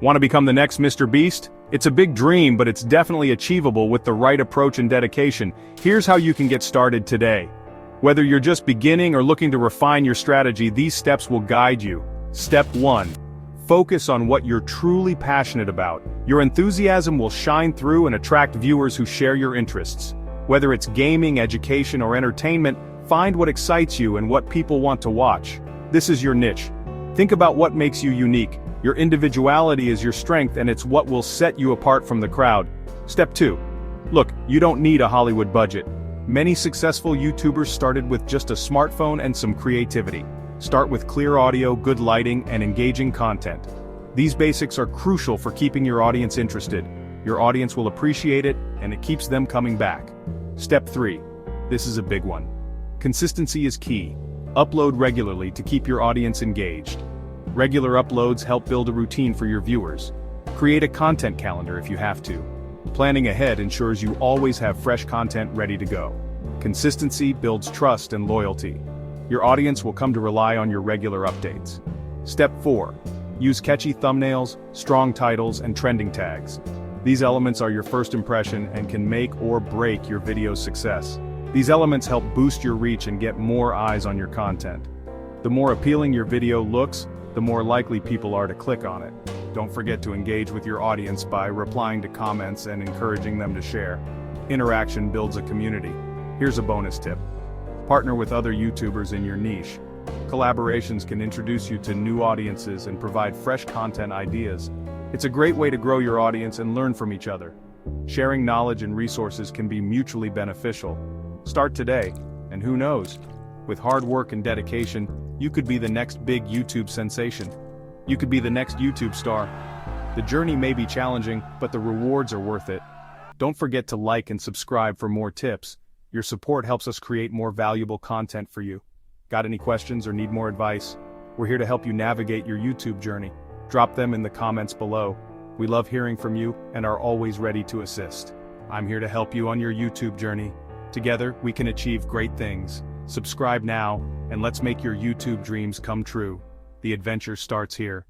Want to become the next MrBeast? It's a big dream, but it's definitely achievable with the right approach and dedication. Here's how you can get started today. Whether you're just beginning or looking to refine your strategy, these steps will guide you. Step 1. Focus on what you're truly passionate about. Your enthusiasm will shine through and attract viewers who share your interests. Whether it's gaming, education, or entertainment, find what excites you and what people want to watch. This is your niche. Think about what makes you unique. Your individuality is your strength, and it's what will set you apart from the crowd. Step 2. Look, you don't need a Hollywood budget. Many successful YouTubers started with just a smartphone and some creativity. Start with clear audio, good lighting, and engaging content. These basics are crucial for keeping your audience interested. Your audience will appreciate it, and it keeps them coming back. Step 3. This is a big one. Consistency is key. Upload regularly to keep your audience engaged. Regular uploads help build a routine for your viewers. Create a content calendar if you have to. Planning ahead ensures you always have fresh content ready to go. Consistency builds trust and loyalty. Your audience will come to rely on your regular updates. Step 4. Use catchy thumbnails, strong titles, and trending tags. These elements are your first impression and can make or break your video's success. These elements help boost your reach and get more eyes on your content. The more appealing your video looks, the more likely people are to click on it. Don't forget to engage with your audience by replying to comments and encouraging them to share. Interaction builds a community. Here's a bonus tip. Partner with other YouTubers in your niche. Collaborations can introduce you to new audiences and provide fresh content ideas. It's a great way to grow your audience and learn from each other. Sharing knowledge and resources can be mutually beneficial. Start today, and who knows? With hard work and dedication, you could be the next big YouTube sensation. You could be the next YouTube star. The journey may be challenging, but the rewards are worth it. Don't forget to like and subscribe for more tips. Your support helps us create more valuable content for you. Got any questions or need more advice? We're here to help you navigate your YouTube journey. Drop them in the comments below. We love hearing from you and are always ready to assist. I'm here to help you on your YouTube journey. Together, we can achieve great things. Subscribe now, and let's make your YouTube dreams come true. The adventure starts here.